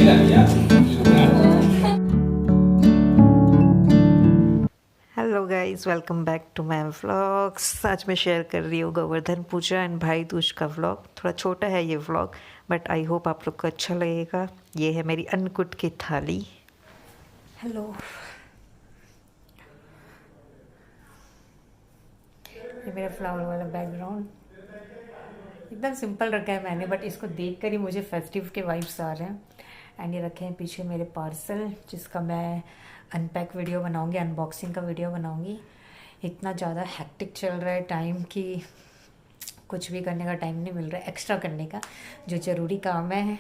Hello guys, welcome back to my vlogs. आज मैं share कर रही हूँ गोवर्धन पूजा एंड भाई दूज का व्लॉग। थोड़ा छोटा है ये व्लॉग, बट आई होप आप लोग को अच्छा लगेगा। ये है मेरी अन्नकूट की थाली। हेलो, ये मेरा फ्लावर वाला बैकग्राउंड एकदम सिंपल रखा है मैंने, बट इसको देख कर ही मुझे फेस्टिव के वाइब्स आ रहे हैं। एंड ये रखे हैं पीछे मेरे पार्सल, जिसका मैं अनपैक वीडियो बनाऊंगी, अनबॉक्सिंग का वीडियो बनाऊंगी। इतना ज़्यादा हैक्टिक चल रहा है टाइम की कुछ भी करने का टाइम नहीं मिल रहा है एक्स्ट्रा करने का। जो ज़रूरी काम है,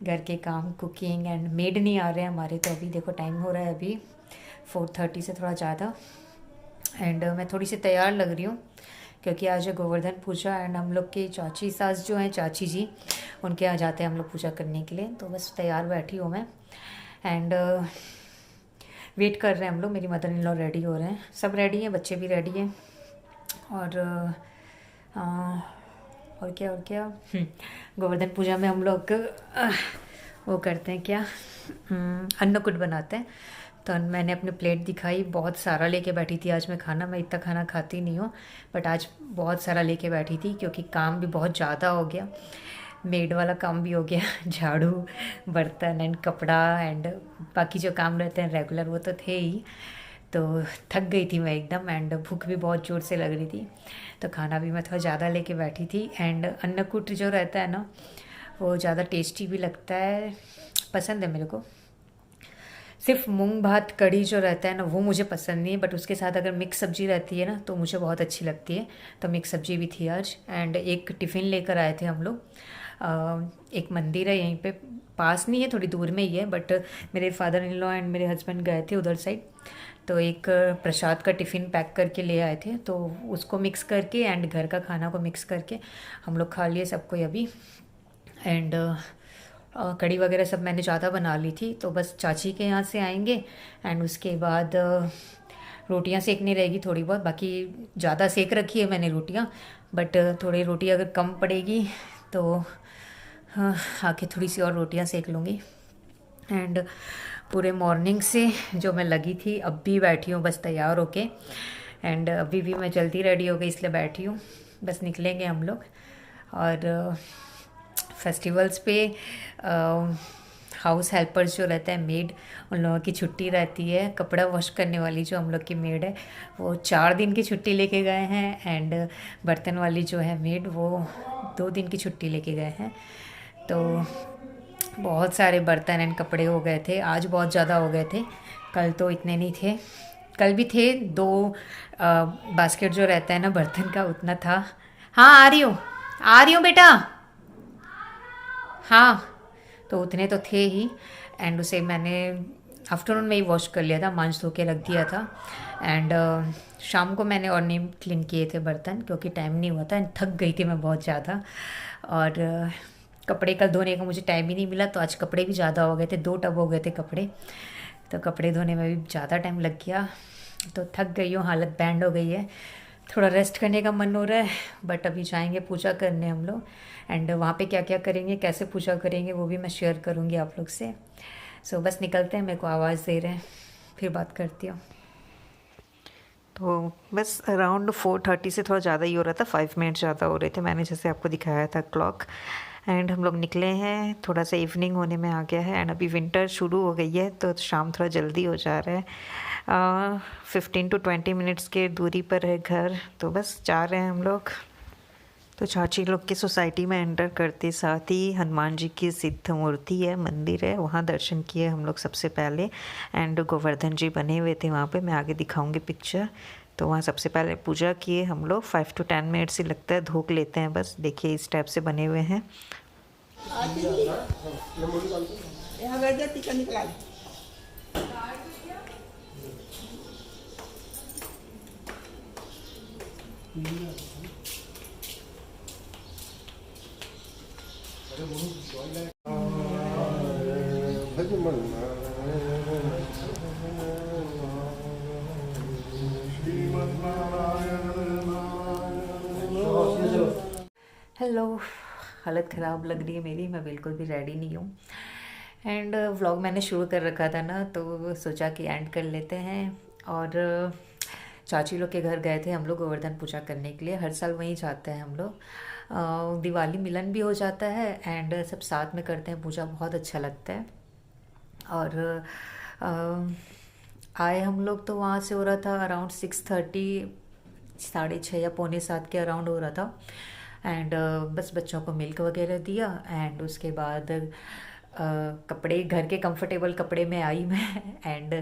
घर के काम, कुकिंग एंड मेड नहीं आ रहे हैं हमारे। तो अभी देखो टाइम हो रहा है अभी 4:30 से थोड़ा ज़्यादा। एंड मैं थोड़ी सी तैयार लग रही हूँ क्योंकि आज है गोवर्धन पूजा। एंड हम लोग की चाची सास जो हैं, चाची जी, उनके यहाँ जाते हैं हम लोग पूजा करने के लिए। तो बस तैयार बैठी हूँ मैं। एंड वेट कर रहे हैं हम लोग। मेरी मदर इन लॉ रेडी हो रहे हैं, सब रेडी हैं, बच्चे भी रेडी हैं। और और क्या गोवर्धन पूजा में हम लोग वो करते हैं क्या, अन्नकूट बनाते हैं। तो मैंने अपनी प्लेट दिखाई, बहुत सारा लेके बैठी थी आज मैं खाना। मैं इतना खाना खाती नहीं हूँ, बट आज बहुत सारा लेके बैठी थी क्योंकि काम भी बहुत ज़्यादा हो गया। मेड वाला काम भी हो गया झाड़ू, बर्तन एंड कपड़ा एंड बाकी जो काम रहते हैं रेगुलर, वो तो थे ही। तो थक गई थी मैं एकदम। एंड भूख भी बहुत ज़ोर से लग रही थी, तो खाना भी मैं थोड़ा ज़्यादा लेके बैठी थी। एंड अन्नकूट जो रहता है ना, वो ज़्यादा टेस्टी भी लगता है, पसंद है मेरे को। सिर्फ मूंग भात कढ़ी जो रहता है ना, वो मुझे पसंद नहीं है, बट उसके साथ अगर मिक्स सब्ज़ी रहती है ना तो मुझे बहुत अच्छी लगती है। तो मिक्स सब्ज़ी भी थी आज। एंड एक टिफ़िन लेकर आए थे हम लोग। एक मंदिर है यहीं पे, पास नहीं है, थोड़ी दूर में ही है, बट मेरे फादर इन लॉ एंड मेरे हस्बैंड गए थे उधर साइड। तो एक प्रसाद का टिफ़िन पैक करके ले आए थे, तो उसको मिक्स करके एंड घर का खाना को मिक्स करके हम लोग खा लिए सबको अभी। एंड कढ़ी वगैरह सब मैंने ज़्यादा बना ली थी, तो बस चाची के यहाँ से आएंगे। एंड उसके बाद रोटियां सेकनी रहेगी थोड़ी बहुत। बाकी ज़्यादा सेक रखी है मैंने रोटियां, बट थोड़ी रोटी अगर कम पड़ेगी तो आके थोड़ी सी और रोटियां सेक लूँगी। एंड पूरे मॉर्निंग से जो मैं लगी थी, अब भी बैठी हूँ बस तैयार होके। एंड अभी भी मैं जल्दी रेडी हो गई इसलिए बैठी हूँ, बस निकलेंगे हम लोग। और फेस्टिवल्स पे हाउस हेल्पर्स जो रहते हैं, मेड, उन लोगों की छुट्टी रहती है। कपड़ा वॉश करने वाली जो हम लोग की मेड है, वो 4 दिन की छुट्टी लेके गए हैं। एंड बर्तन वाली जो है मेड, वो 2 दिन की छुट्टी लेके गए हैं। तो बहुत सारे बर्तन एंड कपड़े हो गए थे आज, बहुत ज़्यादा हो गए थे। कल तो इतने नहीं थे, कल भी थे 2 बास्केट जो रहता है ना बर्तन का, उतना था। हाँ आ रही हूँ बेटा। हाँ, तो उतने तो थे ही। एंड उसे मैंने आफ्टरनून में ही वॉश कर लिया था, मांज धो के रख दिया था। एंड शाम को मैंने और नहीं क्लीन किए थे बर्तन क्योंकि टाइम नहीं हुआ था एंड थक गई थी मैं बहुत ज़्यादा। और कपड़े कल धोने का मुझे टाइम ही नहीं मिला, तो आज कपड़े भी ज़्यादा हो गए थे, 2 टब हो गए थे कपड़े। तो कपड़े धोने में भी ज़्यादा टाइम लग गया, तो थक गई हूँ, हालत बैंड हो गई है। थोड़ा रेस्ट करने का मन हो रहा है, बट अभी जाएंगे पूजा करने हम लोग। एंड वहाँ पे क्या क्या करेंगे, कैसे पूजा करेंगे, वो भी मैं शेयर करूँगी आप लोग से। सो बस निकलते हैं, मेरे को आवाज़ दे रहे हैं, फिर बात करती हूँ। तो बस अराउंड 4:30 से थोड़ा ज़्यादा ही हो रहा था, 5 मिनट ज़्यादा हो रहे थे, मैंने जैसे आपको दिखाया था क्लॉक। एंड हम लोग निकले हैं, थोड़ा सा इवनिंग होने में आ गया है। एंड अभी विंटर शुरू हो गई है, तो शाम थोड़ा जल्दी हो जा रहा है। 15 to 20 मिनट्स के दूरी पर है घर, तो बस जा रहे हैं हम लोग। तो चाची लोग की सोसाइटी में एंटर करते साथ ही हनुमान जी की सिद्ध मूर्ति है, मंदिर है, वहाँ दर्शन किए हम लोग सबसे पहले। एंड गोवर्धन जी बने हुए थे वहाँ पे, मैं आगे दिखाऊंगी पिक्चर। तो वहाँ सबसे पहले पूजा किए हम लोग। 5 to 10 मिनट्स ही लगता है, धूप लेते हैं बस। देखिए इस टाइप से बने हुए हैं। हेलो, हालत ख़राब लग रही है मेरी, मैं बिल्कुल भी रेडी नहीं हूँ। एंड व्लॉग मैंने शुरू कर रखा था ना, तो सोचा कि एंड कर लेते हैं। और चाची लोग के घर गए थे हम लोग गोवर्धन पूजा करने के लिए। हर साल वहीं जाते हैं हम लोग। दिवाली मिलन भी हो जाता है एंड सब साथ में करते हैं पूजा, बहुत अच्छा लगता है। और आए हम लोग तो वहाँ से हो रहा था अराउंड 6:30, 6:30 या पौने 7 के अराउंड हो रहा था। एंड बस बच्चों को मिल्क वगैरह दिया एंड उसके बाद कपड़े, घर के कंफर्टेबल कपड़े में आई मैं एंड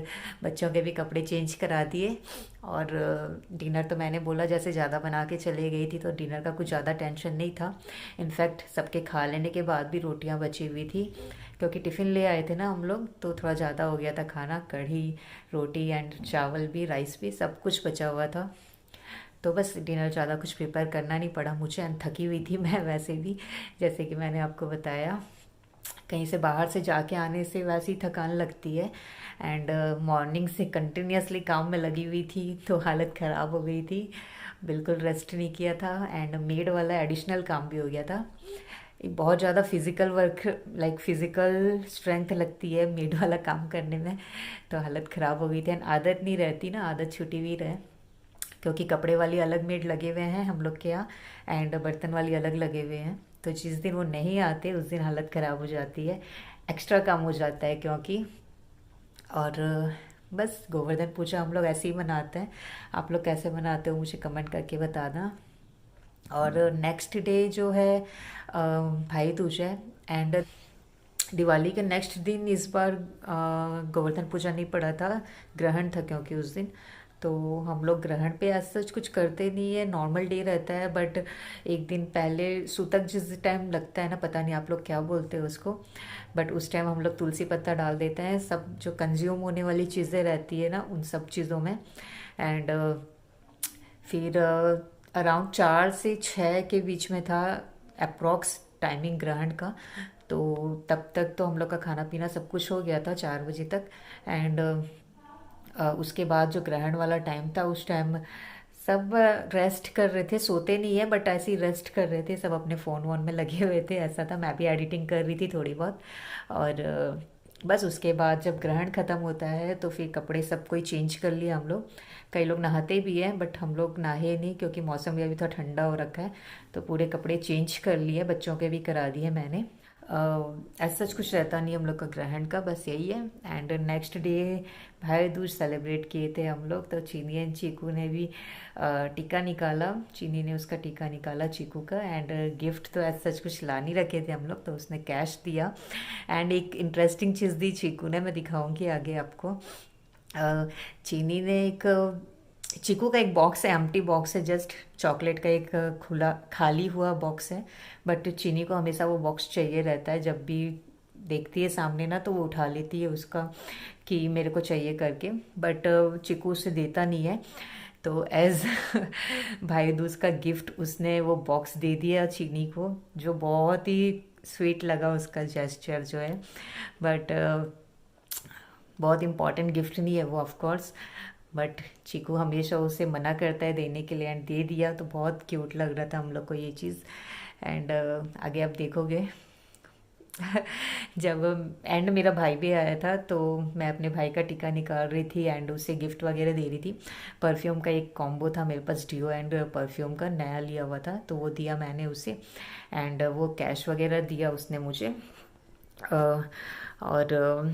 बच्चों के भी कपड़े चेंज करा दिए। और डिनर तो मैंने बोला जैसे ज़्यादा बना के चले गई थी, तो डिनर का कुछ ज़्यादा टेंशन नहीं था। इनफैक्ट सबके खा लेने के बाद भी रोटियां बची हुई थी, क्योंकि टिफ़िन ले आए थे ना हम लोग, तो थोड़ा ज़्यादा हो गया था खाना। कढ़ी, रोटी एंड चावल भी, राइस भी, सब कुछ बचा हुआ था। तो बस डिनर ज़्यादा कुछ प्रिपेयर करना नहीं पड़ा मुझे। एंड थकी हुई थी मैं वैसे भी, जैसे कि मैंने आपको बताया, कहीं से बाहर से जाके आने से वैसी थकान लगती है। एंड मॉर्निंग से कंटिन्यूसली काम में लगी हुई थी, तो हालत ख़राब हो गई थी। बिल्कुल रेस्ट नहीं किया था एंड मेड वाला एडिशनल काम भी हो गया था। बहुत ज़्यादा physical work, like physical strength लगती है मेड वाला काम करने में। तो हालत ख़राब हो गई थी एंड आदत नहीं रहती ना, आदत छुटी हुई रहे, क्योंकि कपड़े वाली अलग मेड लगे हुए हैं हम लोग के यहाँ एंड बर्तन वाली अलग लगे हुए हैं। तो जिस दिन वो नहीं आते उस दिन हालत ख़राब हो जाती है, एक्स्ट्रा काम हो जाता है क्योंकि। और बस गोवर्धन पूजा हम लोग ऐसे ही मनाते हैं। आप लोग कैसे मनाते हो मुझे कमेंट करके बताना। और नेक्स्ट डे जो है भाई दूज है एंड दिवाली के नेक्स्ट दिन इस बार गोवर्धन पूजा नहीं पड़ा था, ग्रहण था क्योंकि उस दिन। तो हम लोग ग्रहण पे ऐसा सच कुछ करते नहीं है, नॉर्मल डे रहता है। बट एक दिन पहले सूतक जिस टाइम लगता है ना, पता नहीं आप लोग क्या बोलते हो उसको, बट उस टाइम हम लोग तुलसी पत्ता डाल देते हैं सब जो कंज्यूम होने वाली चीज़ें रहती है ना उन सब चीज़ों में। एंड फिर अराउंड 4 से 6 के बीच में था अप्रॉक्स टाइमिंग ग्रहण का। तो तब तक तो हम लोग का खाना पीना सब कुछ हो गया था 4 बजे तक। एंड उसके बाद जो ग्रहण वाला टाइम था उस टाइम सब रेस्ट कर रहे थे, सोते नहीं है बट ऐसे ही रेस्ट कर रहे थे, सब अपने फ़ोन वोन में लगे हुए थे, ऐसा था। मैं भी एडिटिंग कर रही थी थोड़ी बहुत। और बस उसके बाद जब ग्रहण ख़त्म होता है तो फिर कपड़े सब कोई चेंज कर लिया हम लोग। कई लोग नहाते भी हैं बट हम लोग नहाए नहीं, क्योंकि मौसम भी अभी थोड़ा ठंडा हो रखा है। तो पूरे कपड़े चेंज कर लिए, बच्चों के भी करा दिए मैंने। ऐसा सच कुछ रहता नहीं हम लोग का ग्रहण का, बस यही है। एंड नेक्स्ट डे भाई दूज सेलिब्रेट किए थे हम लोग। तो चीनी एंड चीकू ने भी टीका निकाला, चीनी ने उसका टीका निकाला चीकू का। एंड गिफ्ट तो ऐसा सच कुछ ला नहीं रखे थे हम लोग, तो उसने कैश दिया। एंड एक इंटरेस्टिंग चीज़ दी चीकू ने, मैं दिखाऊंगी आगे आपको। चीनी ने एक, चीकू का एक बॉक्स है, एम्प्टी बॉक्स है, जस्ट चॉकलेट का एक खुला खाली हुआ बॉक्स है। बट चीनी को हमेशा वो बॉक्स चाहिए रहता है, जब भी देखती है सामने ना तो वो उठा लेती है उसका कि मेरे को चाहिए करके। बट चीकू उसे देता नहीं है। तो एज भाई दूज का गिफ्ट उसने वो बॉक्स दे दिया चीनी को, जो बहुत ही स्वीट लगा उसका जेस्चर जो है। बट बहुत इम्पॉर्टेंट गिफ्ट नहीं है वो ऑफ कोर्स। बट चीकू हमेशा उसे मना करता है देने के लिए एंड दे दिया, तो बहुत क्यूट लग रहा था हम लोग को ये चीज़। एंड आगे आप देखोगे जब एंड मेरा भाई भी आया था, तो मैं अपने भाई का टीका निकाल रही थी एंड उसे गिफ्ट वगैरह दे रही थी। परफ्यूम का एक कॉम्बो था मेरे पास, डिओ एंड परफ्यूम का नया लिया हुआ था, तो वो दिया मैंने उसे। एंड वो कैश वगैरह दिया उसने मुझे। और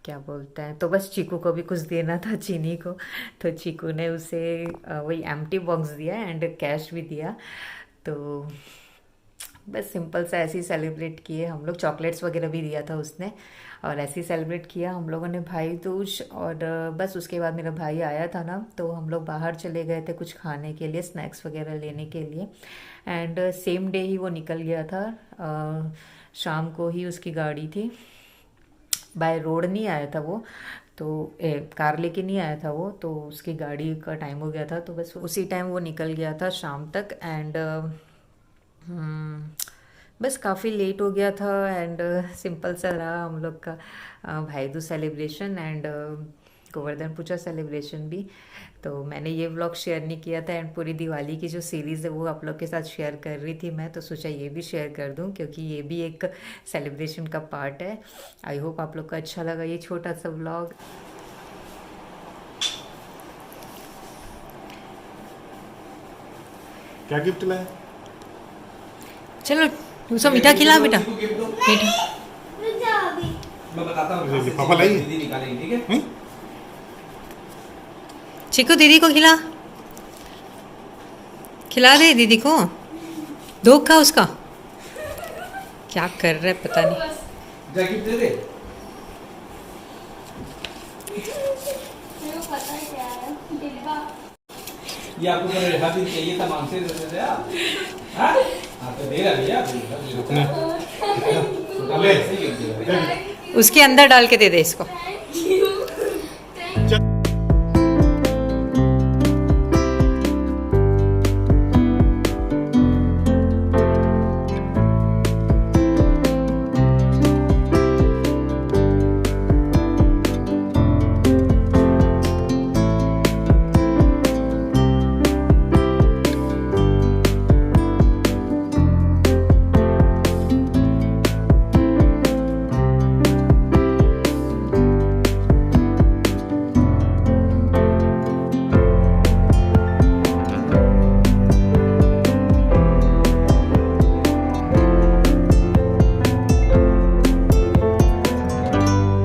क्या बोलते हैं, तो बस चीकू को भी कुछ देना था चीनी को, तो चीकू ने उसे वही एम्प्टी बॉक्स दिया एंड कैश भी दिया। तो बस सिंपल सा ऐसे ही सेलिब्रेट किए हम लोग। चॉकलेट्स वगैरह भी दिया था उसने, और ऐसे ही सेलिब्रेट किया हम लोगों ने भाई दूज। और बस उसके बाद मेरा भाई आया था ना, तो हम लोग बाहर चले गए थे कुछ खाने के लिए, स्नैक्स वगैरह लेने के लिए। एंड सेम डे ही वो निकल गया था, शाम को ही उसकी गाड़ी थी। बाय रोड नहीं आया था वो, तो कार लेके नहीं आया था वो, तो उसकी गाड़ी का टाइम हो गया था, तो बस उसी टाइम वो निकल गया था शाम तक। एंड बस काफ़ी लेट हो गया था एंड सिंपल सा रहा हम लोग का Bhai Dooj celebration. And Govardhan Puja celebration भी। तो मैंने ये व्लॉग शेयर नहीं किया था एंड पूरी दिवाली की जो सीरीज़ है वो आप लोग के साथ शेयर कर रही थी मैं, तो सोचा ये भी शेयर कर दूं क्योंकि ये भी एक सेलिब्रेशन का पार्ट है। आई होप आप लोग को अच्छा लगा ये छोटा सा व्लॉग। क्या गिफ्ट लाया? चलो उसको मीठा खिला बेटा, मीठा मैं बताता हूँ। पापा लाइए। दीदी निकालेंगे, ठीक है? चिकू दीदी को खिला, खिला दे दीदी को, धोखा उसका क्या कर रहा है पता नहीं। जा गिफ्ट दे दे। ये आपको रेखा भी चाहिए था, मांग से दे दे आप। हाँ? हाँ तो दे रहा भैया। ले। उसके अंदर डाल के दे दे इसको।